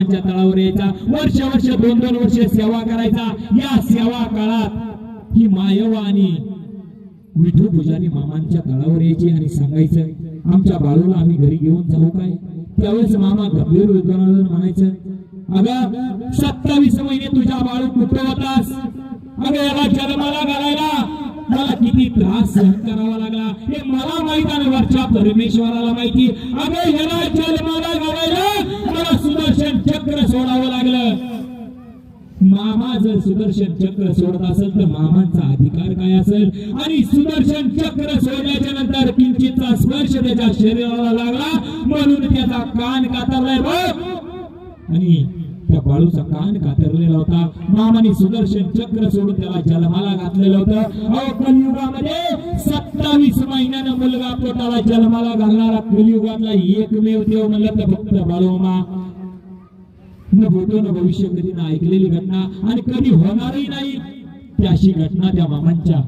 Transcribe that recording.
तळावर यायचा, वर्ष 2-2 वर्ष सेवा करायचा। या सेवा काळात ही मायवा आणि विठू पुजारी मामांच्या तळावर यायची आणि सांगायचं आमच्या बाळूला आम्ही घरी घेऊन जाऊ काय। त्यावेळेस मामा गंभीर वेदनानं म्हणायचं अगं 27 महिने तुझ्या बाळू कुठे होतास, अगं याला जन्माला घालायला मला किती त्रास सहन करावा लागला हे मला माहित आणि वरच्या परमेश्वराला माहिती। अगं याला जन्माला घालायला मला सुदर्शन चक्र सोडावं लागलं। मामा जर सुदर्शन चक्र सोडत असेल तर मामांचा अधिकार काय असेल, आणि सुदर्शन चक्र सोडल्याच्या नंतर किंचितचा स्पर्श त्याच्या शरीराला लागला म्हणून त्याचा कान कातरलाय बघ। आणि त्या बाळूचा कान कातरलेला होता। मामाने सुदर्शन चक्र सोडून त्याला जन्माला घातलेलं होतं। अहो कलियुगामध्ये 27 महिन्यानं मुलगा पोटाला जन्माला घालणारा कलियुगातला एकमेव देव म्हणलं तर फक्त बाळूमामा। न भूतो न भविष्य कधी ना ऐकलेली घटना आणि कधी होणारही नाही ती अशी घटना त्या मामांच्या